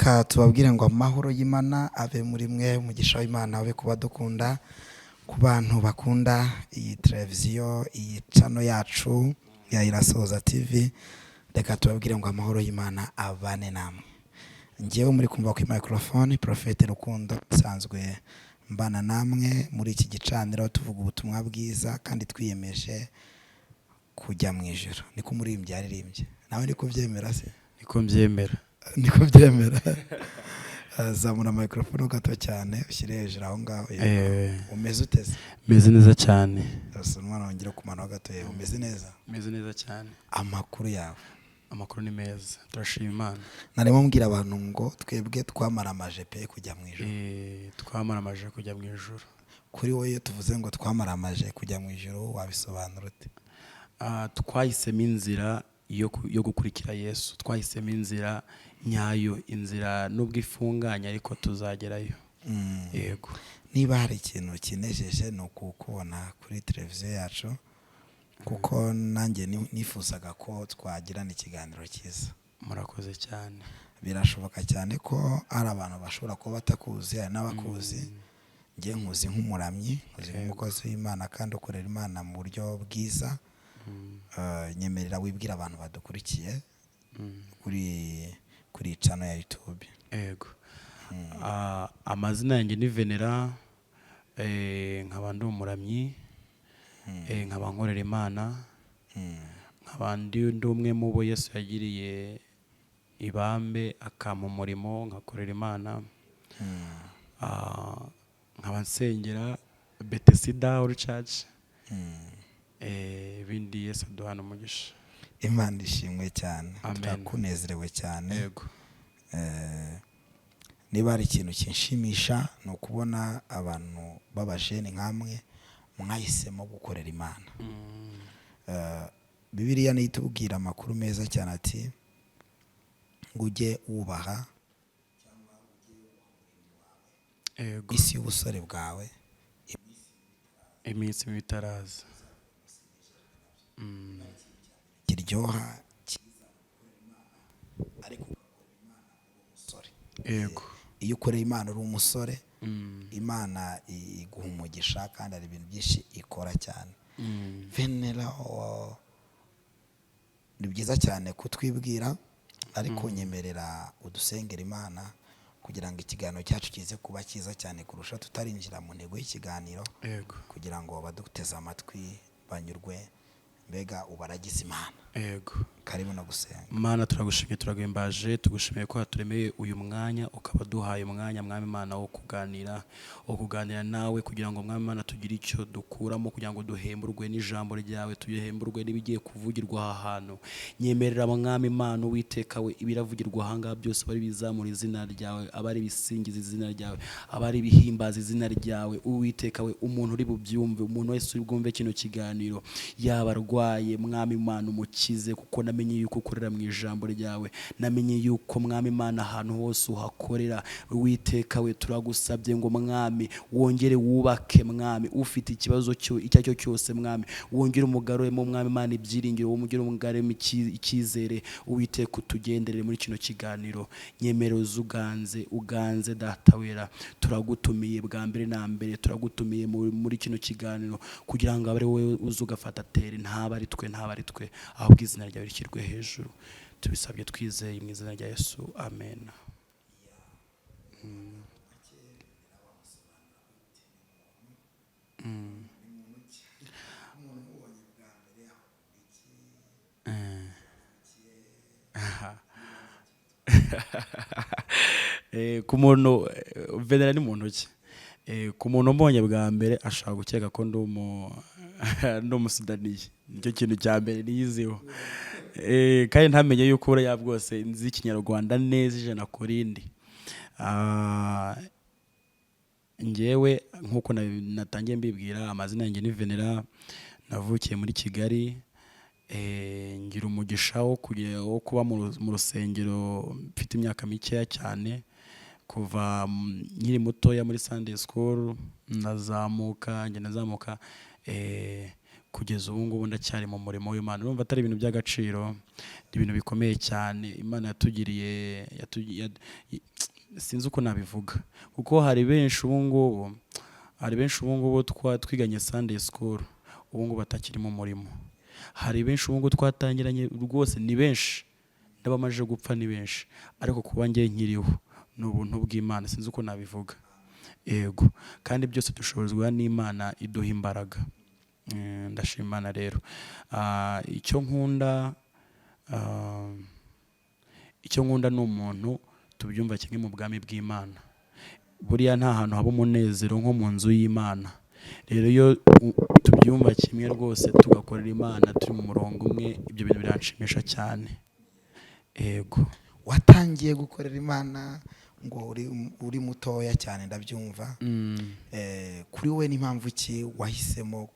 reka tubabwire ngo amahoro y'Imana abe muri mwe, umugisha w'Imana abe kuba dukunda, ku bantu bakunda iyi televiziyo, iyi channel yacu ya Irasoza TV. Reka tubabwire ngo amahoro y'Imana abane namwe. Ngewe muri kumva ku microphone Prophete Rukundo, nsanzwe mbana namwe muri iki gicaniro tuvuga ubutumwa bwiza kandi twiyemeje kujya mu ijuru. Niko umuririmbyi yaririmbye. Nawe niko byemera se? Niko mbyemera. Niko byemera. Zamura microphone gato cyane ushyire hejuru aho ngaho. Umeze uteze? Meze neza cyane. Umwana wongera kumana gato. Umeze neza? Meze neza cyane. Amakuru yawe? Amakuru ni meza, turashima Imana. Narimo mbwira abantu ngo twebwe twamaramaje pe kujya mu ijuru. Twamaramaje kujya mu ijuru. Kuri wowe tuvuze ngo twamaramaje kujya mu ijuru, wabisobanura ute? Twahisemo inzira yo gukurikira Yesu. Twahisemo inzira nyayo, inzira nubwo ifunganye ariko tuzagerayo. Yego. Niba hari ikintu kinejeje no kukubona kuri televiziyo yacu, kuko nanjye nifuzaga ko twagirana ikiganiro cyiza. Murakoze cyane. Birashoboka cyane ko ari abantu bashobora kuba batakuzi, hari n'abakuzi. Ngiye nkuzi nk'umuramyi, nkuzi nk'umukozi w'Imana kandi ukorera Imana mu buryo bwiza. Nyemerera wibwira abantu badukurikiye kuri channel ya YouTube. Yego. Amazina yanjye ni Venera, nkaba ndi umuramyi, nkaba nkorera Imana, nkaba ndi umwe mu bo Yesu yagiriye ibambe akampa umurimo nkakorera Imana. Nkaba nsengera Bethesda Holy Church. Bindi Yesu aduhana umugisha. Imana ishimwe cyane. Amen. Turakunezerewe cyane. Yego. Niba hari ikintu kinshimisha no kubona abantu babajene nkamwe mwahisemo gukorera Imana. Bibiliya nitubwira amakuru meza cyane ati ngujye wubaha cyangwa Yego. isi y'ubusore bwawe Iminsi mitaraza. kiryoha ariko umusore. Yego. Iyo ukorera Imana uri umusore, Imana iguha umugisha kandi ari ibintu byinshi ikora cyane. Venera, ni byiza cyane kutwibwira ariko nyemerera udusengera Imana kugira ngo ikiganiro cyacu kize kuba cyiza cyane kurusha, tutarinjira mu ntego y'ikiganiro. Yego. Kugira ngo baduteze amatwi banyurwe, mbega ubaragize Imana. Yego. Karibu no gusenga. Mana turagushimiye, turagwembaje, tugushimiye ko haturemeye uyu mwanya, ukaba duhaye umwanya Mwami Imana wo kuganira nawe, kugira ngo Mwami Imana tugire icyo dukuramo, kugira ngo duhemburwe n'ijambo ryawe, tuyehemburwe n'ibigiye kuvugirwa aha hantu. Nyemerera Mwami Imana Uwiteka we ibiravugirwa aha ngaha byose bari bizamura izina ryawe, abari bisingiza izina ryawe, abari bihimbaza izina ryawe. Uwiteka we, umuntu uri bubyumve, umuntu wese uri bwumve kino kiganiro, yaba arwaye Mwami Imana umukize, kuko namenye yuko ukorera mu ijambo ryawe. Namenye yuko Mwami Imana ahantu hose uhakorera. Uwiteka we, turagusabye ngo Mwami wongere wubake Mwami, ufite ikibazo icyo aricyo cyose Mwami wongere umugaruremo Mwami Imana ibyiringiro, wongere umugaruremo icyizere. Uwiteka utugenderere muri kino kiganiro. Nyemero uganze Data wera, turagutumiye bwa mbere na mbere, turagutumiye muri kino kiganiro kugira ngo abe wowe uzugafata tere, ntaba ari twe ahubwo izina ryawe rishyirwe hejuru. Tubisabye twizeye mu izina rya Yesu, amen. Ku muntu Venera ni muntu ki? Ku muntu mbonye bwa mbere ashaka gukeka ko ndi umusudaniye. Nicyo kintu cya mbere niyiziho. Kandi ntamenye yuko buriya bwose nzi ikinyarwanda neza ijana ku rindi. Ngewe nk'uko natangiye mbibwira, amazina yanjye ni Venera, navukiye muri Kigali. Ngira umugisha wo kuba mu rusengero mfite imyaka mikeya cyane, kuva nkiri mutoya muri Sunday School, ngenda nazamuka kugeza ubu ngubu ndacyari mu murimo w'Imana. Urumva atari ibintu by'agaciro, ni ibintu bikomeye cyane Imana yatugiriye, sinzi uko nabivuga, kuko hari benshi ubu ngubu twiganye Sunday school ubu ngubu batakiri mu murimo. Hari benshi ubu ngubu twatangiranye rwose, ni benshi, n'abamaze gupfa ni benshi, ariko kuba njye nkiriho ni ubuntu bw'Imana, sinzi uko nabivuga. Yego, kandi byose dushobozwa n'Imana iduha imbaraga. Ndashima Imana rero. Icyo nkunda ni umuntu tubyumva kimwe mu bwami bw'Imana. Buriya nta hantu haba umunezero nko mu nzu y'Imana. Rero iyo tubyumva kimwe rwose tugakorera Imana turi mu murongo umwe, ibyo bintu biranshimisha cyane. Yego. Watangiye gukorera Imana ngo uri mutoya cyane, ndabyumva. Kuri we n'impamvu ki wahisemo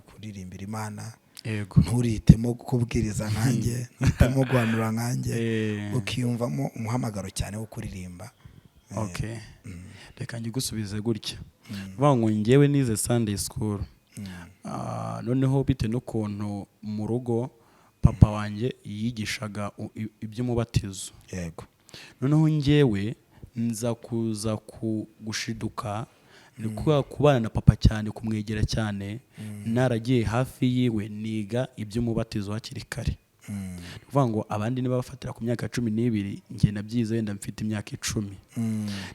kuririmbira Imana? Yego. Nturihitemo kubwiriza nkanjye, ntuhitemo guhanura nkanjye, ukiyumvamo umuhamagaro cyane wo kuririmba? Okay. Reka ngigusubize gutya. Vuga ngo njyewe nize Sunday school. Noneho bite n'ukuntu mu rugo papa wanjye yigishaga iby'umubatizo. Yego. Noneho njyewe nza kuza gushiduka, ni kubana na papa cyane, kumwegera cyane, naragiye hafi yiwe niga iby'umubatizo hakiri kare. Vuga ngo abandi niba bafatira ku myaka 12, njye nabyize wenda mfite imyaka 10.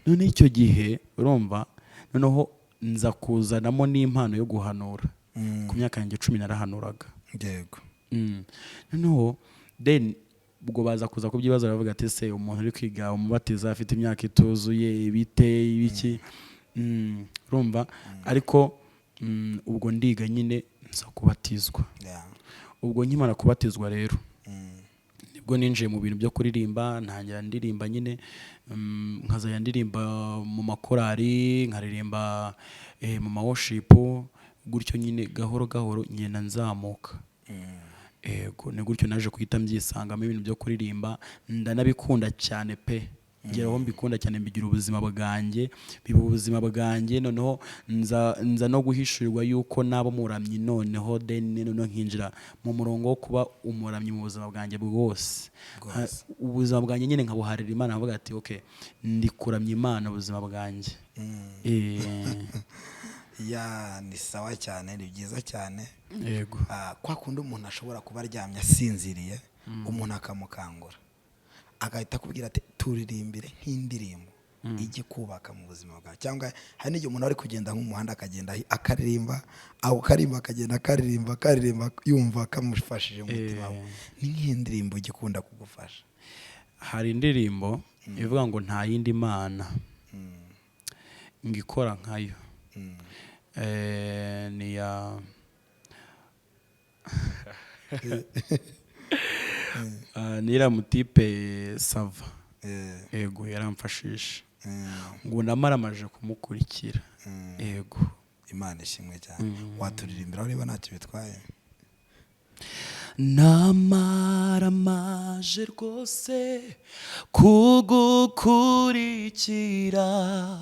None icyo gihe urumva, noneho nza kuzanamo n'impano yo guhanura. Ku myaka yanjye 10 narahanuraga. Yego. Noneho then ubwo baza kuza kubyibaza, baravuga ati se umuntu uri kwiga umubatiza afite imyaka ituzuye ibite ibiki. Urumva, ariko ubwo ndiga nyine nza kubatizwa. Ubwo nkimara kubatizwa rero nibwo ninjiye mu bintu byo kuririmba, ntangira ndirimba nyine, nkazajya ndirimba mu makorari, nkaririmba mu worship, gutyo nyine gahoro gahoro ngenda nzamuka. Yego, ni gutyo naje kuhita mbyisangamo ibintu byo kuririmba, ndanabikunda cyane pe. Ngeraho mbikunda cyane, mbigira ubuzima bwanjye, biba ubuzima bwanjye. Noneho nza no guhishurirwa yuko nabo muramyi, noneho noneho nkinjira mu murongo wo kuba umuramyi mu buzima bwanjye bwose. Ubuzima bwanjye nyine nkabuharira Imana, avuga ati okay, ndi kuramya Imana ubuzima bwanjye. Ni sawa cyane, ni byiza cyane. Yego. Kwa kundi umuntu ashobora kuba aryamye asinziriye, umuntu akamukangura agahita akubwira ati turirimbire nk'indirimbo ijye kubaka mu buzima bwawe. Cyangwa hari n'igihe umuntu ari kugenda nk'umuhanda akagenda akaririmba, aho karimba akagenda akaririmba yumva kamufashije mu mutima we. Ni nk'indirimbo igikunda kugufasha? Hari indirimbo ivuga ngo nta yindi mana ngikora nkayo. Ni ya nira mutipe Sava. Yego, yaramfashisha ngo namaramaje kumukurikira. Yego, Imana ishimwe cyane. Waturirimbira ureba ntacyo bitwaye? Namaramaje rwose kugukurikira,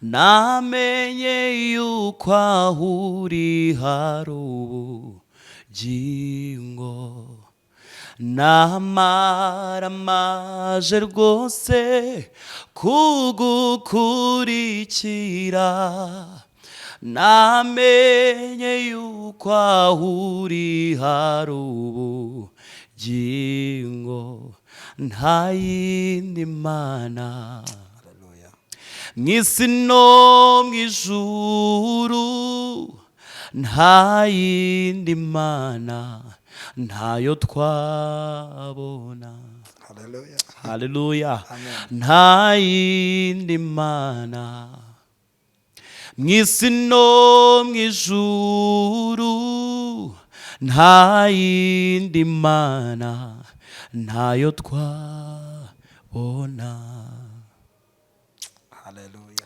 namenye yuko aho uri hari ubugingo. Namaramaje rwose kugukurikira, namenye yuko aho uri hari ubugingo. Nta yindi mana mw'isi no mw'ijuru, nta yindi mana ntayo twabona. Haleluya. Nta yindi mana mw'isi no mw'ijuru, nta yindi mana ntayo twabona.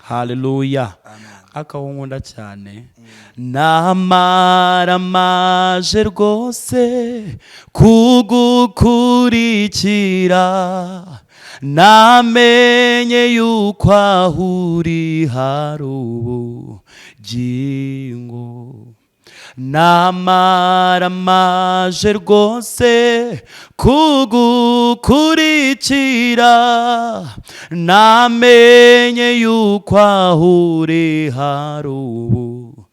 Haleluya. Akawunkunda cyane. Namaramaje rwose kugukurikira, namenye yuko aho uri hari ubugingo. namaramaje rwose kugukurikira, namenye yuko aho uri hari ubugingo.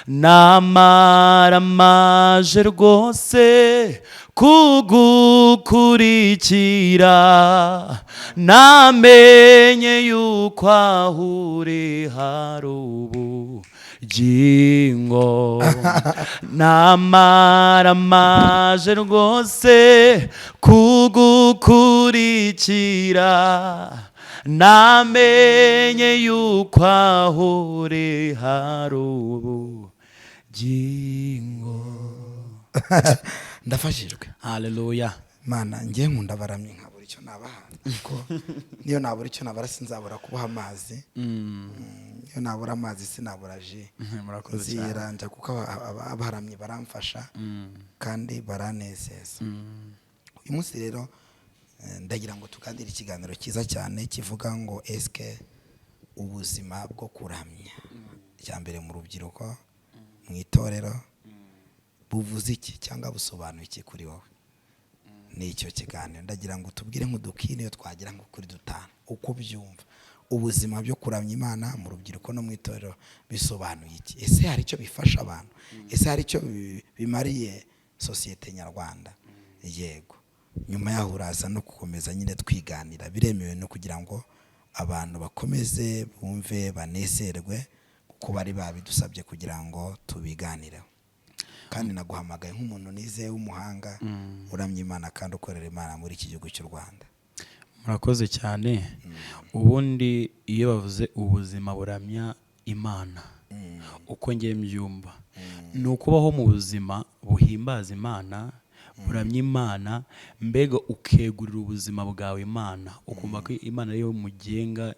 namaramaje rwose kugukurikira, namenye yuko aho uri hari ubugingo. namaramaje rwose kugukurikira, namenye yuko aho uri hari ubugingo. ndafashijwe. Haleluya. Mana njye nkunda baramye nkabura icyo nabaha, ariko niyo nabura icyo nabara sinzabura kubaha amazi. Iyo nabura amazi sinabura ji. Ziranja kuko abaharamye baramfasha kandi baranezeza. Uyu munsi rero ndagira ngo tuganire ikiganiro cyiza cyane kivuga ngo eske ubuzima bwo kuramya cyambere mu rubyiruko mu itorero buvuze iki cyangwa busobanuye iki kuri wowe? Ni icyo kiganiro ndagira ngo tubwire nk'udukini iyo twagira ngo kuri dutanu uko byumva ubuzima byo kuramya Imana mu rubyiruko no mu itorero bisobanuye iki. Ese hari icyo bifasha abantu? Ese hari icyo bimariye sosiyete nyarwanda? Yego. Nyuma yaho uraza no gukomeza nyine twiganira, biremewe no kugira ngo abantu bakomeze bumve banezerwe kuko bari babidusabye kugira ngo tubiganireho. Kandi naguhamagaye nk'umuntu nizeye w'umuhanga uramya Imana kandi ukorera Imana muri iki gihugu cy'u Rwanda. Murakoze cyane. Ubundi iyo bavuze ubuzima buramya Imana, uko ngiye mbyumva ni ukubaho mu buzima buhimbaza Imana, buramya Imana, mbega ukegurira ubuzima bwawe Imana, ukumva ko Imana ariyo mugenga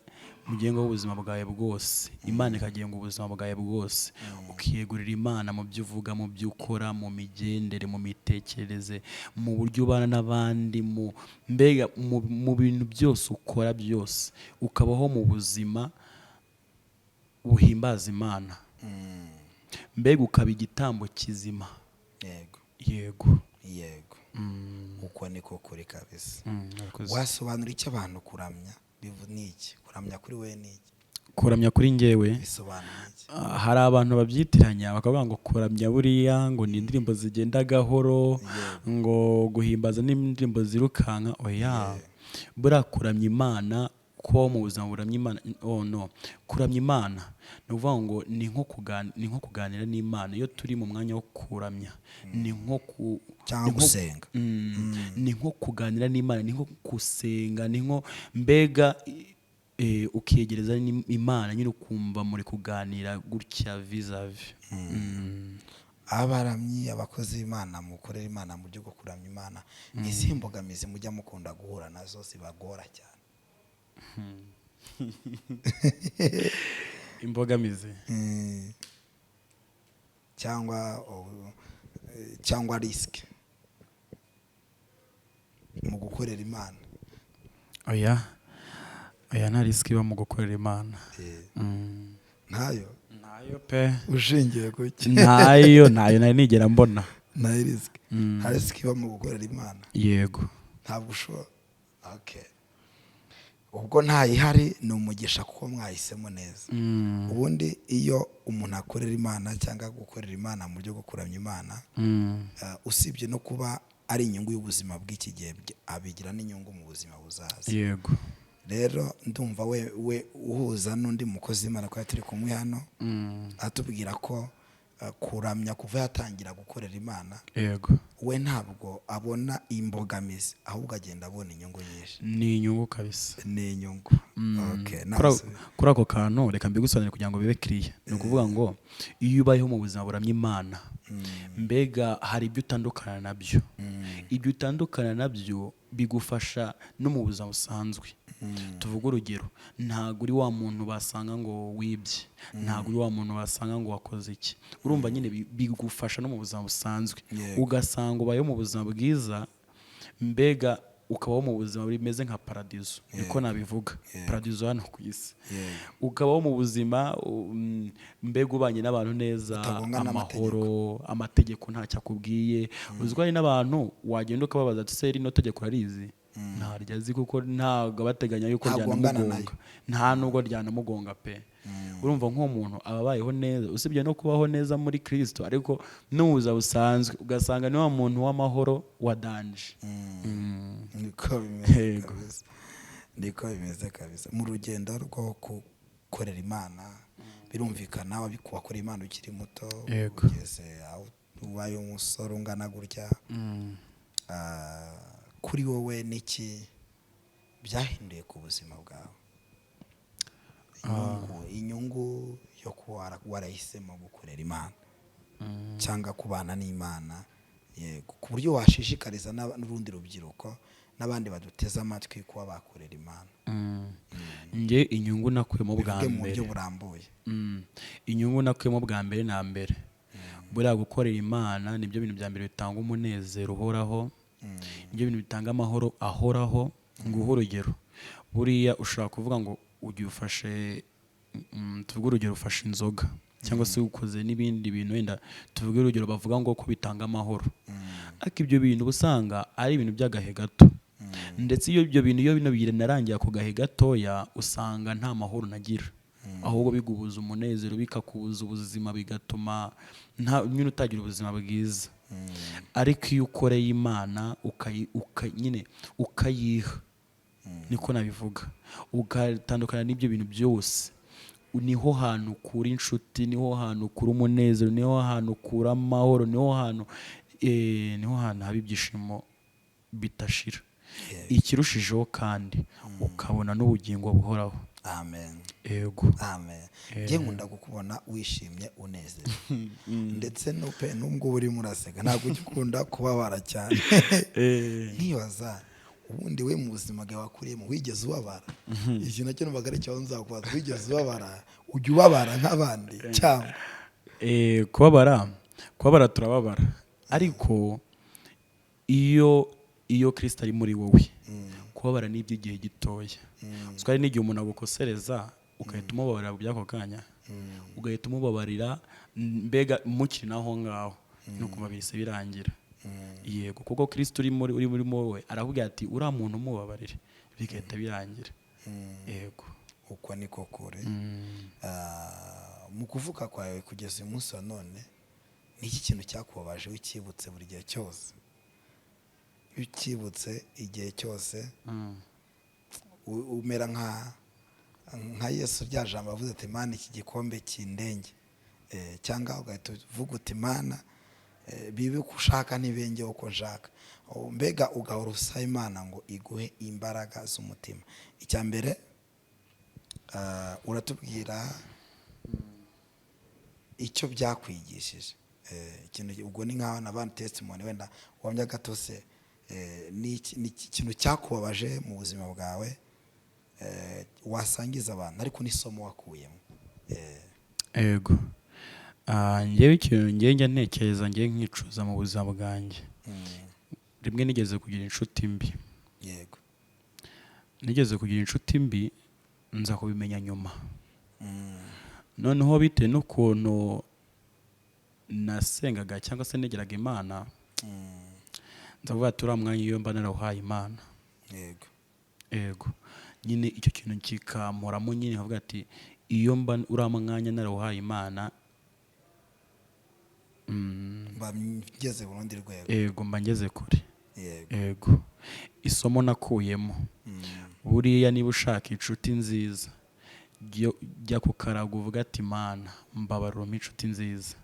w'ubuzima bwawe bwose. Imana ikagenga ubuzima bwawe bwose, ukiyegurira Imana mu byo uvuga, mu byo ukora, mu migendere, mu mitekerereze, mu buryo ubana n'abandi, mbega mu bintu byose ukora byose, ukabaho mu buzima buhimbaza Imana, mbega ukaba igitambo kizima. Yego. Uko niko kuri kabisa. Wasobanura icyo abantu kuramya bivuze iki? Kuramya kuri we ni iki? Kuramya kuri njyewe bisobanura iki? Hari abantu babyitiranya bakavuga ngo kuramya buriya ngo ni indirimbo zigenda gahoro, ngo guhimbaza n'indirimbo zirukanka. Oya, buriya kuramya Imana, kubaho mu buzima buramya Imana, kuramya Imana ni ukuvuga ngo ni nko kuganira n'Imana. Iyo turi mu mwanya wo kuramya ni nko gusenga, ni nko kuganira n'Imana, ni nko gusenga, ni nko mbega ukiyegereza Imana nyine ukumva muri kuganira gutya vis-a-vis. Abaramyi, abakozi b'Imana mukorera Imana mu byo kuramya Imana, izi imbogamizi mujya mukunda guhura nazo zibagora cyane? Imbogamizi cyangwa risk mu gukorera Imana? Oya nta risk iba mu gukorera Imana. Ntayo pe. Ushingiye kuki? Ntayo nari nigera mbona. Nta risk. Nta risk iba mu gukorera Imana? Yego. Ntabwo ushobora. Okay. Ubwo ntayihari ni umugisha kuko mwahisemo neza. Ubundi iyo umuntu akorera Imana cyangwa gukorera Imana mu buryo bwo kuramya Imana, usibye no kuba ari inyungu y'ubuzima bw'iki gihe, abigira n'inyungu mu buzima buzaza. Yego. Rero ndumva we uhuza n'undi mukozi w'Imana ko turi kumwe hano, atubwira ko kuramya kuva yatangira gukorera Imana, yego, we ntabwo abona imbogamizi, ahubwo agenda abona inyungu nyinshi. Ni inyungu kabisa. Ni inyungu. Okay, kuri ako kantu reka mbigusobanurire kugira ngo bibe clear. Ni ukuvuga ngo iyo ubayeho mu buzima buramya Imana, mbega hari ibyo utandukana nabyo. Ibyo utandukana nabyo bigufasha no mu buzima busanzwe. Tuvuga urugero, ntabwo uri wa muntu basanga ngo wibye, ntabwo uri wa muntu basanga ngo wakoze iki. Urumva nyine bigufasha no mu buzima busanzwe. Ugasanga ubayeho mu buzima bwiza, mbega ukabaho mu buzima bimeze nka paradizo, niko nabivuga, paradizo hano ku isi. Ukabaho mu buzima mbega ubanye n'abantu neza, amahoro, amategeko ntacyo akubwiye. Uzi ko hari n'abantu wagenda ukababaza ati se rino tegeko urarizi? Ntaryo azi kuko ntabwo bateganya yuko ryanamugonga, nta nubwo ryanamugonga pe. Urumva nk'umuntu aba abayeho neza, usibye no kubaho neza muri Kristo, ariko n'ubuza busanzwe ugasanga ni wa muntu w'amahoro wa danje. Niko bimeze kabisa. Mu rugendo rwo gukorera Imana birumvikana wakora Imana ukiri muto, ugeze aho ubaye umusore ungana gutya, kuri wowe niki byahinduye ku buzima bwawe? Inyungu yo kuba warahisemo gukorera Imana cyangwa kubana n'Imana, yego, ku buryo washishikariza n'urundi rubyiruko n'abandi baduteze amatwi kuba bakorera Imana. Nge inyungu nakuyemo bwa mbere, mu buryo burambuye, inyungu nakuyemo bwa mbere na mbere, buriya gukorera Imana nibyo bintu bya mbere bitanga umunezero uhoraho, nibyo bintu bitanga amahoro ahoraho. Nguha urugero, buriya ushobora kuvuga ngo ugiye ufashe, tuvuge urugero, ufashe inzoga cyangwa se ukoze n'ibindi bintu, wenda tuvuge urugero bavuga ngo ko bitanga amahoro, ariko ibyo bintu usanga ari ibintu by'agahe gato, ndetse iyo ibyo bintu iyo bino binarangiye ako gahe gatoya usanga nta mahoro nagira, ahubwo bigubuza umunezero, bikakubuza ubuzima, bigatuma nyine utagira ubuzima bwiza. Ariko iyo ukoreye Imana nyine ukayiha, niko nabivuga, ugatandukana n'ibyo bintu byose, niho hantu ukura inshuti, niho hantu ukura umunezero, niho hantu ukura amahoro, niho hantu haba ibyishimo bitashira. Ikirushijeho kandi ukabona n'ubugingo buhoraho. Amen. Yego. Amen. Ngiye nkunda kukubona wishimye unezerewe, ndetse nubwo urimo uraseka ntabwo ukunda kubabara cyane. Ntibaza ubundi we mu buzima bwawe wakuriyemo wigeze ubabara? Iki nacyo numvaga ari cyo nzakubaza, wigeze ubabara? Ujya ubabara nk'abandi cyangwa? Kubabara turababara, ariko iyo Kristo ari muri wowe, kubabara ni iby'igihe gitoya. Twari n'igihe umuntu agukosereza ugahita umubabarira by'ako kanya, ugahita umubabarira mbega mukiri naho ngaho, nuko bise birangira. Yego, kuko Kristo uri muri wowe aravuga ati uriya muntu umubabarire, bigahita birangira. Yego, uko niko kure. Mu kuvuka kwawe kugeza uyu munsi wa none, ni iki kintu cyakubabaje wikibutse buri gihe cyose? Ukibutse igihe cyose umera nka Yesu, rya jambo avuze ati Imana iki gikombe kindenge, cyangwa ugahita uvuga uti Imana bibe uko ushaka ntibenge uko nshaka, mbega ugahora usaba Imana ngo iguhe imbaraga z'umutima. Icya mbere uratubwira icyo byakwigishije, ikintu ubwo ni nk'aho n'abandi testimony wenda wamya gatose, ni ikintu cyakubabaje mu buzima bwawe wasangiza abantu, ariko n'isomo wakuyemo. Yego, ngewe ikintu njya ntekereza, ngewe nkicuza mu buzima bwanjye, rimwe nigeze kugira inshuti mbi. Yego, nigeze kugira inshuti mbi, nza kubimenya nyuma. Noneho bitewe n'ukuntu nasengaga cyangwa se negeraga Imana, ndavuga ati uriya mwanya iyo mba narawuhaye Imana. Yego, nyine icyo kintu kikamporamo, nyine nkavuga ati iyo mba uriya mwanya narawuhaye Imana, mba ngeze ku rundi rwego. Yego, mba ngeze kure. Yego, isomo nakuyemo, buriya niba ushaka inshuti nziza, jya ku karago uvuga ati Imana mbabarira umpe inshuti nziza,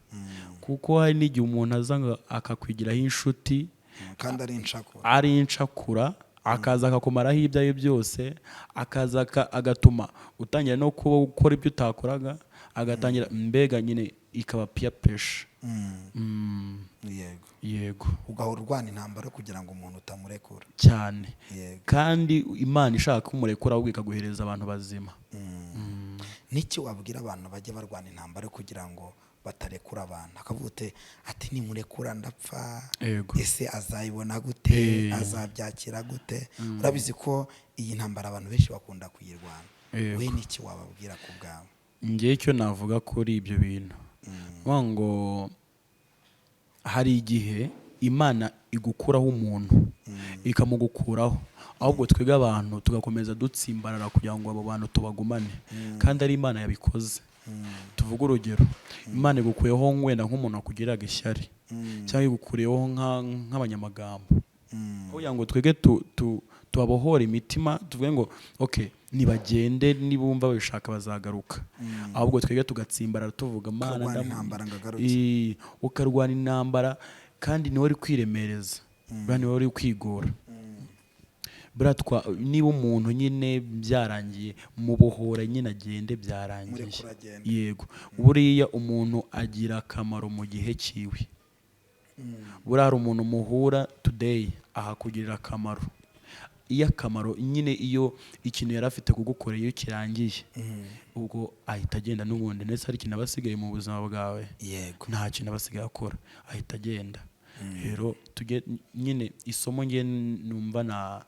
kuko hari n'igihe umuntu aza ngo akakwigiraho inshuti kandi ari incakura, akaza akakumaraho ibyo ari byose, akaza agatuma utangira no gukora ibyo utakoraga, agatangira mbega nyine ikaba peer pressure. Yego, ugahora urwana intambara kugira ngo umuntu utamurekura cyane, kandi Imana ishaka kumurekura ahubwo ikaguhereza abantu bazima. Niki wabwira abantu bajye barwana intambara kugira ngo batarekura abantu, akavuga ati nimurekura ndapfa, Yego. ese azayibona gute, azabyakira gute? Urabizi ko iyi ntambara abantu benshi bakunda kuyirwana. We n'iki wababwira ku bwawe? Ngiye icyo navuga kuri ibyo bintu ngo hari igihe Imana igukuraho umuntu ikamugukuraho, ahubwo twebwe abantu tugakomeza dutsimbarara kugira ngo abo bantu tubagumane, kandi ari Imana yabikoze. Tuvuga urugero, Imana igukuyeho wenda nk'umuntu akugiraga ishyari cyangwa igukuyeho nk'abanyamagambo, kugira ngo twebwe tubabohore imitima, tuvuge ngo okay, nibagende, nibumva babishaka bazagaruka, ahubwo twebwe tugatsimbarara tuvuga Mana ukarwana intambara, kandi niwe uri kwiremereza, niwe uri kwigora. Niba umuntu nyine byarangiye, mubohora nyine agende byarangiye. Yego, buriya umuntu agira akamaro mu gihe cyiwe. Buriya hari umuntu muhura today ahakugirira akamaro, iyo akamaro nyine, iyo ikintu yari afite kugukorera iyo kirangiye, ubwo ahita agenda n'ubundi. Ndetse hari ikintu aba asigaye mu buzima bwawe? Yego, nta kintu aba asigaye akora, ahita agenda. Rero nyine isomo ngiye numva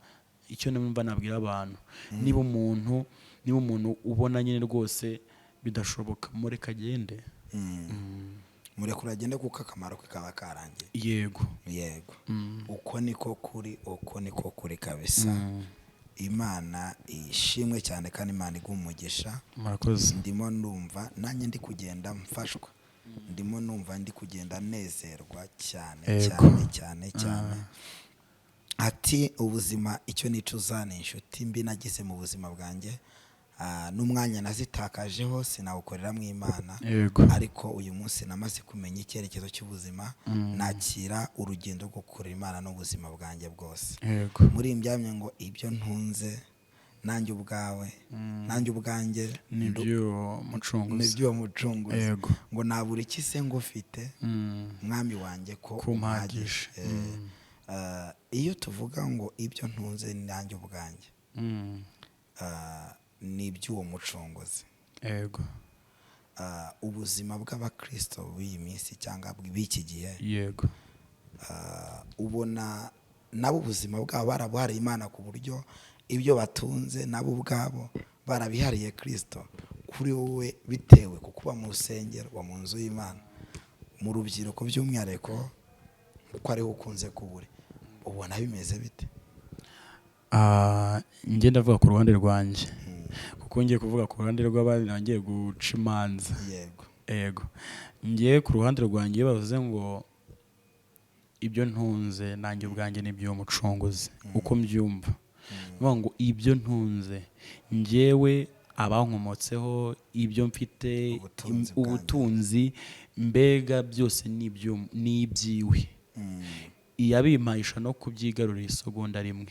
icyo numva nabwira abantu, niba umuntu ubona nyine rwose bidashoboka, mureka agende. Murekura agende kuko akamaro ke kaba karangiye. Yego. Uko niko kuri kabisa. Imana ishimwe cyane kandi Imana iguha umugisha. Murakoze. Ndimo numva nanjye ndi kugenda mfashwa, ndimo numva ndi kugenda nezerwa cyane. Ati ubuzima icyo nicuza ni inshuti mbi nagize mu buzima bwanjye, n'umwanya nazitakajeho sinawukoreramo Imana. Ariko uyu munsi namaze kumenya icyerekezo cy'ubuzima, nakira urugendo rwo gukorera Imana n'ubuzima bwanjye bwose. Muri imbyamye ngo ibyo ntunze nanjye ubwawe, nanjye ubwanjye nibyo mucunguzi, ngo nabura iki se ngo ufite mwami wanjye ko umpagije. Iyo tuvuga ngo ibyo ntunze nanjye ubwanjye, ni iby'uwo mucunguzi. Ubuzima bw'abakristo b'iyi minsi cyangwa b'iki gihe, ubona nabo ubuzima bwabo barabuhariye Imana, ku buryo ibyo batunze nabo ubwabo barabihariye Kristo. Kuri wowe bitewe kukuba mu rusengero wa mu nzu y'Imana, mu rubyiruko by'umwihariko ko ariho ukunze kubure, ubona bimeze bite? Njye ndavuga ku ruhande rwanjye, kuko ngiye kuvuga ku ruhande rw'abandi nagiye guca imanza. Yego, ngiye ku ruhande rwanjye bavuze ngo ibyo ntunze nanjye ubwanjye ni by'uwo mucunguzi. Uko mbyumva bavuga ngo ibyo ntunze njyewe, abankomotseho, ibyo mfite, ubutunzi mbega byose ni iby'iwe. Iyabimpahisha no kubyigarurira isegonda rimwe.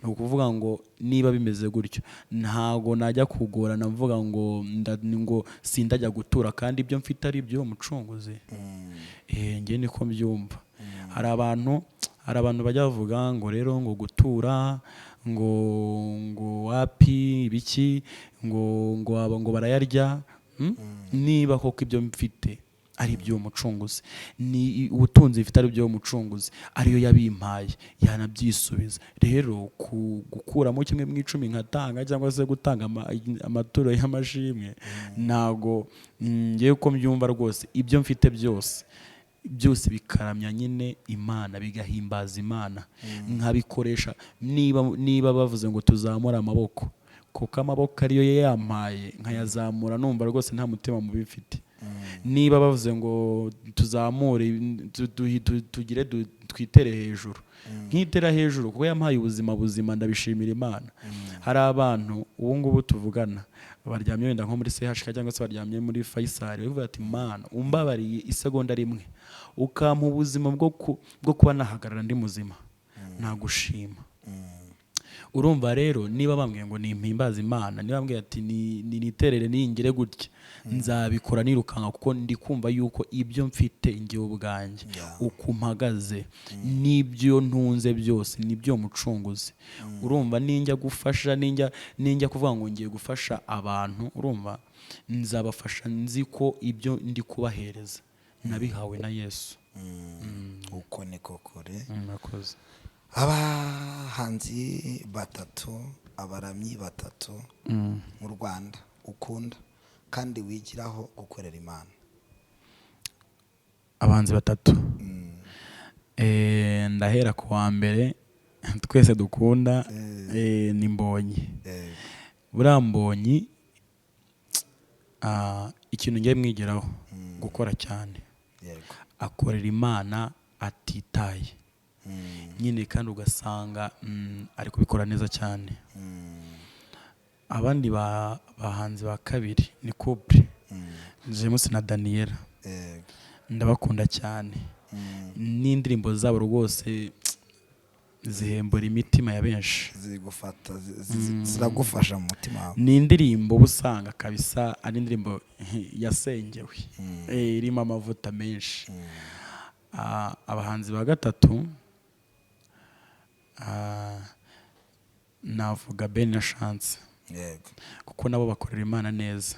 Ni ukuvuga ngo niba bimeze gutyo, ntago najya kugorana mvuga ngo sindajya gutura kandi ibyo mfite ari iby'uwo mucunguzi. Njye niko mbyumva. Hari abantu bajya bavuga ngo rero ngo gutura ngo wapi ibiki ngo barayarya. Niba koko ibyo mfite ari iby'uwo mucunguzi, ni ubutunzi bifite ari iby'uwo mucunguzi, ariyo yabimpaye, yanabyisubiza. Rero gukuramo kimwe mu 10 nkatanga, cyangwa se gutanga amaturo y'amashimwe, ntago ngiye uko mbyumva rwose. Ibyo mfite byose bikaramya nyine Imana, bigahimbaza Imana, nkabikoresha. Niba bavuze ngo tuzamure amaboko, kuko amaboko ariyo yampaye, nkayazamura numva rwose nta mutima mubi mfite. Niba bavuze ngo tuzamure, tugire twitere hejuru, nkitera hejuru kuko yampaye ubuzima, ndabishimira Imana. Hari abantu ubu ngubu tuvugana baryamye wenda nko muri CHK cyangwa se baryamye muri Faisal, bavuga ati Mana umbabariye isegonda rimwe ukampa ubuzima bwo kuba nahagarara ndi muzima, nagushima. Urumva rero niba bambwiye ngo nimpimbaza Imana, niba bambwiye ati niterere ningire gutya, nzabikora nirukanka, kuko ndi kumva yuko ibyo mfite ngiye ubwanjye, uko mpagaze n'ibyo ntunze byose nibyo mucunguzi. Urumva ninjya gufasha, ninjya kuvuga ngo ngiye gufasha abantu, urumva nzabafasha nzi ko ibyo ndi kubahereza nabihawe na Yesu. uko niko kure. Murakoze. Abahanzi batatu, abaramyi batatu mu Rwanda ukunda kandi wigiraho gukorera Imana. Abahanzi batatu, ndahera ku wa mbere twese dukunda, ni Mbonyi. Buriya Mbonyi ikintu ngiye mwigiraho gukora cyane, akorera Imana atitaye nyine, kandi ugasanga ari kubikora neza cyane. Abandi bahanzi ba kabiri ni couple, James na Daniela, ndabakunda cyane. N'indirimbo zabo rwose zihembura imitima ya benshi, ziragufasha mu mutima wawe. ni indirimbo busanga kabisa ari indirimbo yasengewe, irimo amavuta menshi. Abahanzi ba gatatu navuga Ben na Chance, kuko nabo bakorera Imana neza.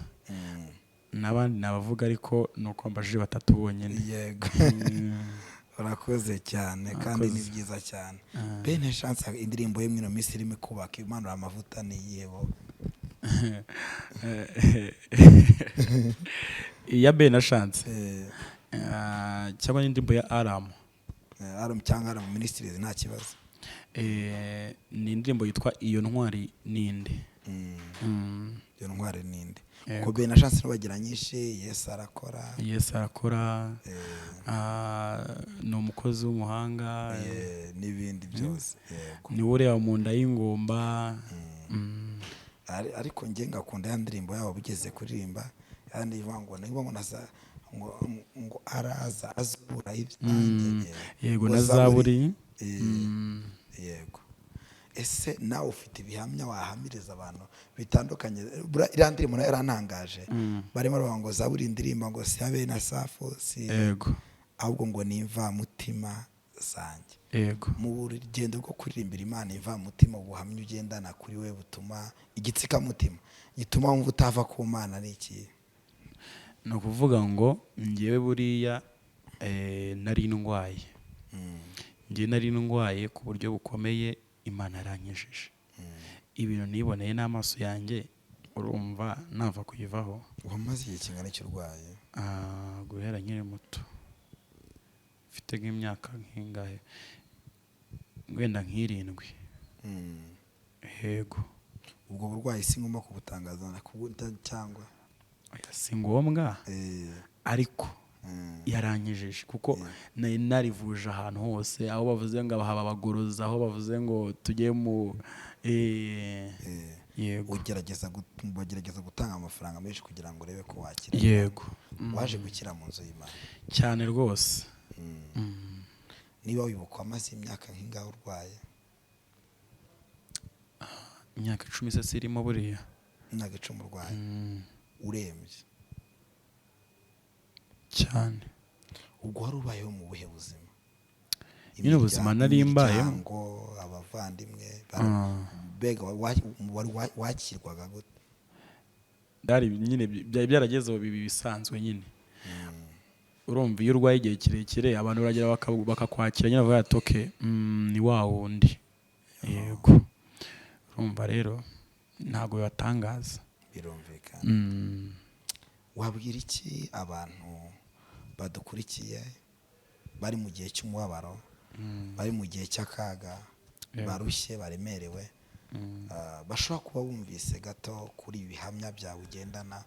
N'abandi nabavuga ariko nuko mbajije batatu bonyine. Yego. Urakoze cyane kandi ni byiza cyane. Ben na Chance indirimbo ye mwino minsi irimo kubaka Imana amavuta ni yebo. Iya Ben na Chance cyangwa n'indirimbo ya Aram cyangwa Aram Ministries nta kibazo. Ni indirimbo yitwa Iyo Ntwari Ninde. Iyo Ntwari Ninde. Ko Ben na Chance bagira nyinshi. Yes arakora, ni umukozi w'umuhanga, n'ibindi byose. ni ureba mu nda y'ingumba. Ariko nge ngakunda ya ndirimbo yabo bugeze kuririmba, yandi ivuga ngo nasa ngo araza azura ibyanjye. Yego, na Zaburi. Yego. Ese nawe ufite ibihamya wahamiriza abantu bitandukanye? Iriya ndirimbo nayo yarantangaje. Barimo bavuga ngo Zaburi indirimbo ngo si habe na Safo, si ahubwo ngo ni imvamutima zanjye. Yego. Mu rugendo rwo kuririmbira Imana imvamutima, ubuhamya ugendana kuri we butuma igitsikamutima gituma wumva utava ku Mana ni iki? Ni ukuvuga ngo ngewe buriya nari ndwaye. Ngewe nari ndwaye ku buryo bukomeye, Imana yaranyijije. Ibintu niboneye n'amaso yanjye, urumva nava kuyivaho. Wamaze igihe kingana cy'urwaye? Guhera nkiri muto, mfite nk'imyaka nk'ingahe, wenda nk'7. Yego. Ubwo burwayi si ngombwa kubutangaza cyangwa? Si ngombwa, ariko yaranyijije kuko nari narivuje ahantu hose, aho bavuze ngo abahaba abagoroza, aho bavuze ngo tujye mu yego, bagerageza gutanga amafaranga menshi kugira ngo urebe ko wakira. Yego. Waje gukira mu nzu y'Imana cyane rwose. Niba wibuka amaze imyaka nk'ingahe urwaye? Imyaka 10 se sirimo buriya. Imyaka 10 urwaye. Urembye cyane. Ubwo wari ubayeho mu buhe buzima? Nyine ubuzima nari mbayeho, abavandimwe bega wakirwaga gute? Dari nyine byaragezeho bibi bisanzwe nyine. Urumva iyo urwaye igihe kirekire abantu baragira bakakwakira nyine bavuga ati okay, ni wa wundi. Yego. Urumva rero ntago yatangaza. Birumvikana. Wabwira iki abantu badukurikiye bari mu gihe cy'umubabaro, bari mu gihe cy'akaga, barushye, baremerewe, bashobora kuba bumvise gato kuri ibihamya byawe ugendana,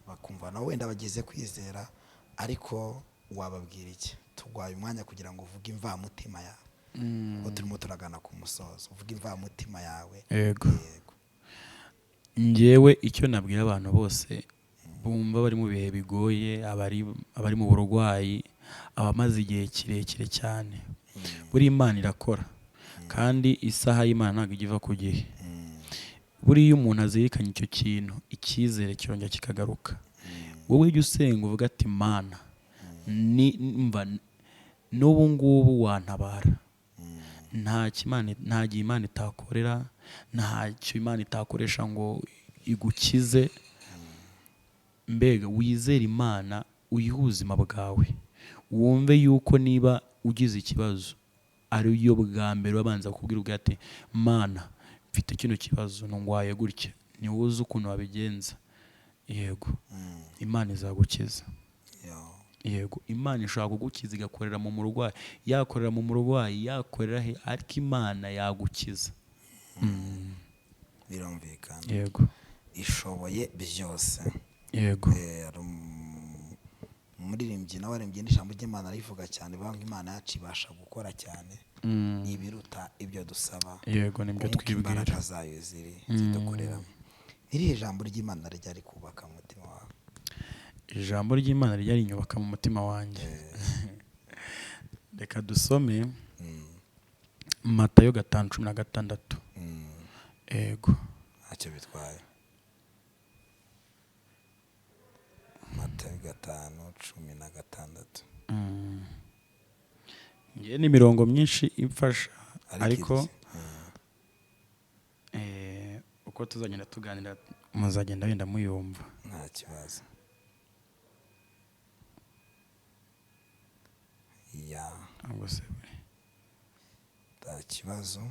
bakumva nawe wenda bageze kwizera, ariko wababwira iki? Tugwaye umwanya kugira ngo uvuge imvamutima yawe, ko turimo turagana ku musozo, uvuge imvamutima yawe. Yego. Ngewe icyo nabwira abantu bose bumva bari mu bihe bigoye, abari mu burwayi, abamaze igihe kirekire cyane, buri Imana irakora kandi isaha y'Imana ntabwo igiva ku gihe. Buriya umuntu azirikanye icyo kintu, icyizere cyongera kikagaruka. Wowe ujye usenga uvuga ati Mana, n'ubu ngubu wantabara. Nta gihe Imana itakorera, ntacyo Imana itakoresha ngo igukize. mbega wizere imana uyihe ubuzima bwawe, wumve yuko niba ugize ikibazo ari yo bwa mbere wabanza kukubwira ubwo ati mana mfite kino kibazo ndwaye gutya, ni wowe uzi ukuntu wabigenza. Yego imana izagukiza. Yego imana ishobora kugukiza igakorera mu murwayi, yakorera mu murwayi, yakorera he, ariko imana yagukiza. birumvikana. Yego ishoboye byose. Yego umuririmbyi nawe aririmbye n'ijambo ry'Imana rivuga cyane, banga Imana yacu ibasha gukora cyane ibiruta ibyo dusaba. Yego nibyo twibwira, imbaraga zayo zidukoreramo. Irihe jambo ry'Imana ryari kubaka mu mutima wawe? Ijambo ry'Imana ryari inyubaka mu mutima wanjye. Reka dusome Matayo 5:16. Yego ntacyo bitwaye. Matayo 5:16. Ngiye n'imirongo myinshi imfasha, ariko uko tuzagenda tuganira muzagenda wenda muyumva. Nta kibazo. Nta kibazo.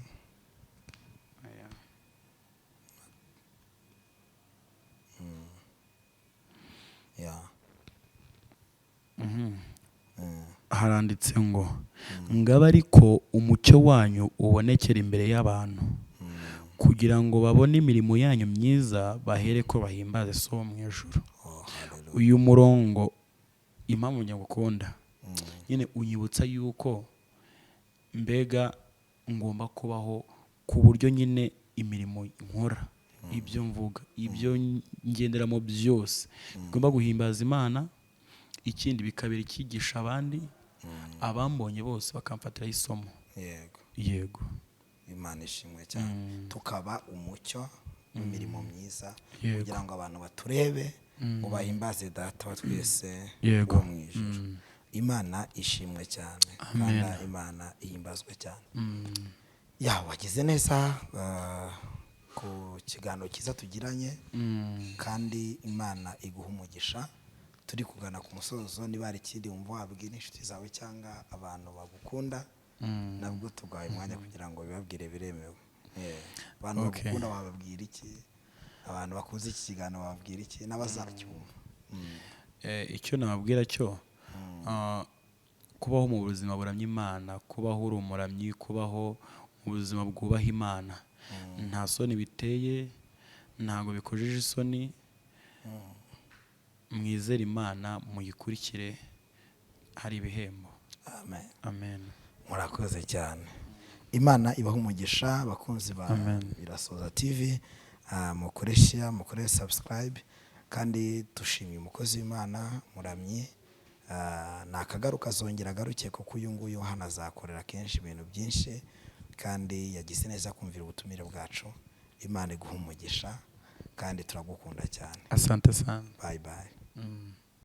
Haranditse ngo ngaba ariko umucyo wanyu ubonekera imbere y'abantu, kugira ngo babone imirimo yanyu myiza bahere ko bahimbaze So wo mu ijuru. Uyu murongo impamvu nyagukunda nyine unyibutsa yuko mbega ngomba kubaho ku buryo nyine imirimo nkora, ibyo mvuga, ibyo ngenderamo byose ngomba guhimbaza Imana. Ikindi bikabera ikigisha abandi, abambonye bose bakamfatiraho isomo. Yego Imana ishimwe cyane. Tukaba umucyo w'imirimo myiza kugira ngo abantu baturebe ngo bahimbaze Data wa twese wo mu ijuru. Imana ishimwe cyane kandi Imana ihimbazwe cyane. Wagize neza ku kiganiro cyiza tugiranye, kandi Imana iguha umugisha. Turi kugana ku musozo, niba hari ikindi wumva wabwira inshuti zawe cyangwa abantu bagukunda, nabwo tugaye umwanya kugira ngo bibabwire biremewe. Abantu bagukunda wababwira iki? Abantu bakunze iki kiganiro wababwira iki n'abazacyumva? Icyo nababwira cyo kubaho mu buzima buramya Imana, kubaho uri umuramyi, kubaho mu buzima bwubaha Imana nta soni biteye, ntabwo bikojeje isoni. Mwizere Imana, muyikurikire, hari ibihembo. Amen. Murakoze cyane. Imana ibaha umugisha bakunzi ba Irasoza TV. Mukoresha subscribe, kandi dushimiye umukozi w'Imana muramyi. Nakagaruka azongera agaruke kuko uyu nguyu hano azakorera kenshi ibintu byinshi, kandi yagize neza kumvira ubutumire bwacu. Imana iguha umugisha kandi turagukunda cyane. Asante sana. Bye bye.